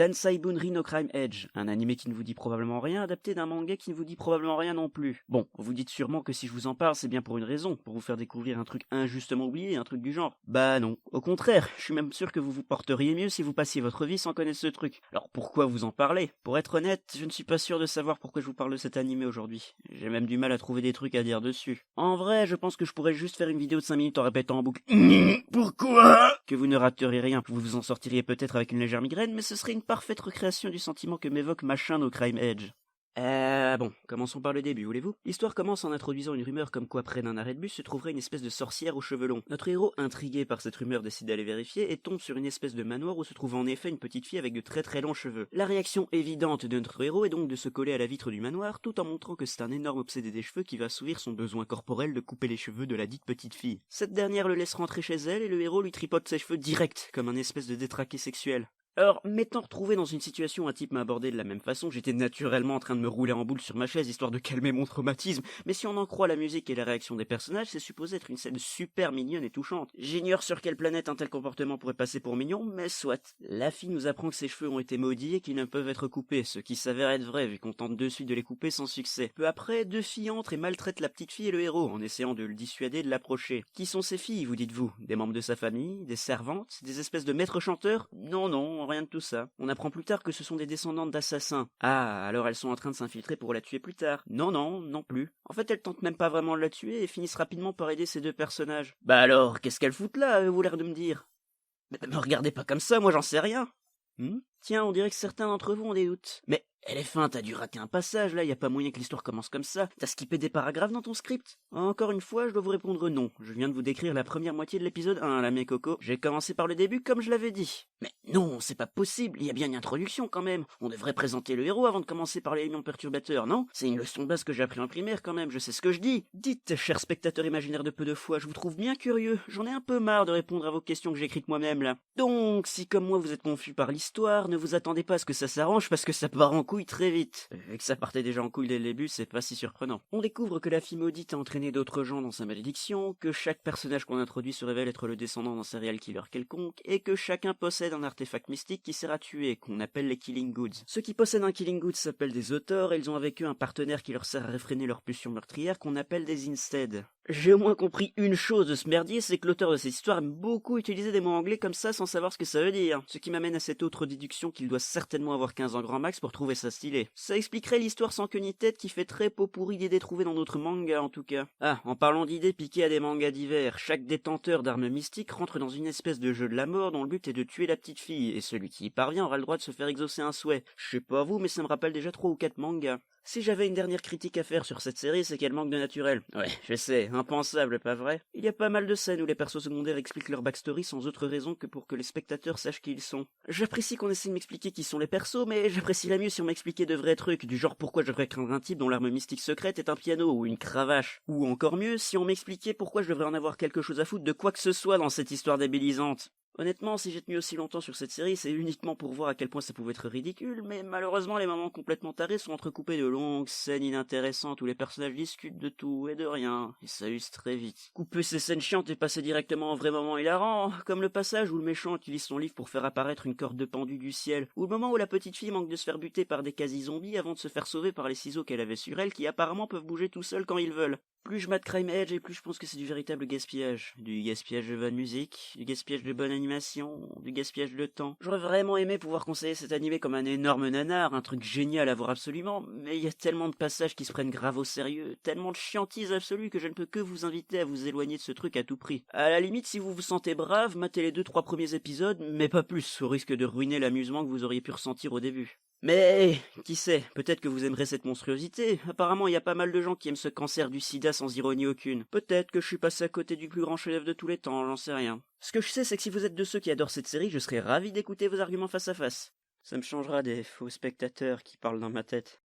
Dansaibunri no Crime Edge, un animé qui ne vous dit probablement rien, adapté d'un manga qui ne vous dit probablement rien non plus. Bon, vous dites sûrement que si je vous en parle, c'est bien pour une raison, pour vous faire découvrir un truc injustement oublié, un truc du genre. Bah non, au contraire, je suis même sûr que vous vous porteriez mieux si vous passiez votre vie sans connaître ce truc. Alors pourquoi vous en parler? Pour être honnête, je ne suis pas sûr de savoir pourquoi je vous parle de cet animé aujourd'hui. J'ai même du mal à trouver des trucs à dire dessus. En vrai, je pense que je pourrais juste faire une vidéo de 5 minutes en répétant en boucle pourquoi? Que vous ne rateriez rien, vous vous en sortiriez peut-être avec une légère migraine, mais ce serait une parfaite recréation du sentiment que m'évoque machin no Crime Edge. Bon, commençons par le début, voulez-vous? L'histoire commence en introduisant une rumeur comme quoi près d'un arrêt de bus se trouverait une espèce de sorcière aux cheveux longs. Notre héros, intrigué par cette rumeur, décide d'aller vérifier et tombe sur une espèce de manoir où se trouve en effet une petite fille avec de très très longs cheveux. La réaction évidente de notre héros est donc de se coller à la vitre du manoir tout en montrant que c'est un énorme obsédé des cheveux qui va assouvir son besoin corporel de couper les cheveux de la dite petite fille. Cette dernière le laisse rentrer chez elle et le héros lui tripote ses cheveux direct, comme un espèce de détraqué sexuel. Alors, m'étant retrouvé dans une situation où un type m'a abordé de la même façon, j'étais naturellement en train de me rouler en boule sur ma chaise histoire de calmer mon traumatisme, mais si on en croit la musique et la réaction des personnages, c'est supposé être une scène super mignonne et touchante. J'ignore sur quelle planète un tel comportement pourrait passer pour mignon, mais soit. La fille nous apprend que ses cheveux ont été maudits et qu'ils ne peuvent être coupés, ce qui s'avère être vrai vu qu'on tente de suite de les couper sans succès. Peu après, deux filles entrent et maltraitent la petite fille et le héros, en essayant de le dissuader de l'approcher. Qui sont ces filles, vous dites-vous? Des membres de sa famille? Des servantes? Des espèces de maîtres chanteurs? Non, rien de tout ça. On apprend plus tard que ce sont des descendantes d'assassins. Ah, alors elles sont en train de s'infiltrer pour la tuer plus tard. Non plus. En fait, elles tentent même pas vraiment de la tuer et finissent rapidement par aider ces deux personnages. Bah alors, qu'est-ce qu'elles foutent là, avez-vous l'air de me dire? Me regardez pas comme ça, moi j'en sais rien. Tiens, on dirait que certains d'entre vous ont des doutes. Mais elle est fin, t'as dû rater un passage là, y a pas moyen que l'histoire commence comme ça. T'as skippé des paragraphes dans ton script? Encore une fois, je dois vous répondre non. Je viens de vous décrire la première moitié de l'épisode 1, là mes cocos. J'ai commencé par le début comme je l'avais dit. Mais non, c'est pas possible, il y a bien une introduction quand même. On devrait présenter le héros avant de commencer par l'élément perturbateur, non? C'est une leçon de base que j'ai appris en primaire quand même, je sais ce que je dis. Dites, cher spectateur imaginaire de peu de foi, je vous trouve bien curieux. J'en ai un peu marre de répondre à vos questions que j'ai écrites moi-même là. Donc, si comme moi vous êtes confus par l'histoire, ne vous attendez pas à ce que ça s'arrange parce que ça part en couille très vite. Vu que ça partait déjà en couille dès le début, c'est pas si surprenant. On découvre que la fille maudite a entraîné d'autres gens dans sa malédiction, que chaque personnage qu'on introduit se révèle être le descendant d'un serial killer quelconque, et que chacun possède un artefact mystique qui sert à tuer, qu'on appelle les Killing Goods. Ceux qui possèdent un Killing Goods s'appellent des auteurs, et ils ont avec eux un partenaire qui leur sert à réfréner leur pulsion meurtrière, qu'on appelle des Instead. J'ai au moins compris une chose de ce merdier, c'est que l'auteur de cette histoire aime beaucoup utiliser des mots anglais comme ça sans savoir ce que ça veut dire. Ce qui m'amène à cette autre déduction qu'il doit certainement avoir 15 ans grand max pour trouver ça stylé. Ça expliquerait l'histoire sans queue ni tête qui fait très pot pourri d'idées trouvées dans notre manga en tout cas. Ah, en parlant d'idées piquées à des mangas divers, chaque détenteur d'armes mystiques rentre dans une espèce de jeu de la mort dont le but est de tuer la petite fille, et celui qui y parvient aura le droit de se faire exaucer un souhait. Je sais pas vous, mais ça me rappelle déjà 3 ou 4 mangas. Si j'avais une dernière critique à faire sur cette série, c'est qu'elle manque de naturel. Ouais, je sais, impensable, pas vrai? Il y a pas mal de scènes où les persos secondaires expliquent leur backstory sans autre raison que pour que les spectateurs sachent qui ils sont. J'apprécie qu'on essaie de m'expliquer qui sont les persos, mais j'apprécierais mieux si on m'expliquait de vrais trucs, du genre pourquoi je devrais craindre un type dont l'arme mystique secrète est un piano ou une cravache. Ou encore mieux, si on m'expliquait pourquoi je devrais en avoir quelque chose à foutre de quoi que ce soit dans cette histoire débilisante. Honnêtement, si j'ai tenu aussi longtemps sur cette série, c'est uniquement pour voir à quel point ça pouvait être ridicule, mais malheureusement les moments complètement tarés sont entrecoupés de longues scènes inintéressantes où les personnages discutent de tout et de rien, et ça use très vite. Couper ces scènes chiantes et passer directement au vrai moment hilarant, comme le passage où le méchant utilise son livre pour faire apparaître une corde de pendu du ciel, ou le moment où la petite fille manque de se faire buter par des quasi-zombies avant de se faire sauver par les ciseaux qu'elle avait sur elle qui apparemment peuvent bouger tout seuls quand ils veulent. Plus je mate Crime Edge et plus je pense que c'est du véritable gaspillage. Du gaspillage de bonne musique, du gaspillage de bonne animation, du gaspillage de temps. J'aurais vraiment aimé pouvoir conseiller cet animé comme un énorme nanar, un truc génial à voir absolument, mais il y a tellement de passages qui se prennent grave au sérieux, tellement de chiantise absolue que je ne peux que vous inviter à vous éloigner de ce truc à tout prix. À la limite, si vous vous sentez brave, matez les 2-3 premiers épisodes, mais pas plus, au risque de ruiner l'amusement que vous auriez pu ressentir au début. Mais, qui sait, peut-être que vous aimerez cette monstruosité. Apparemment, il y a pas mal de gens qui aiment ce cancer du sida sans ironie aucune. Peut-être que je suis passé à côté du plus grand chef-d'œuvre de tous les temps, j'en sais rien. Ce que je sais, c'est que si vous êtes de ceux qui adorent cette série, je serais ravi d'écouter vos arguments face à face. Ça me changera des faux spectateurs qui parlent dans ma tête.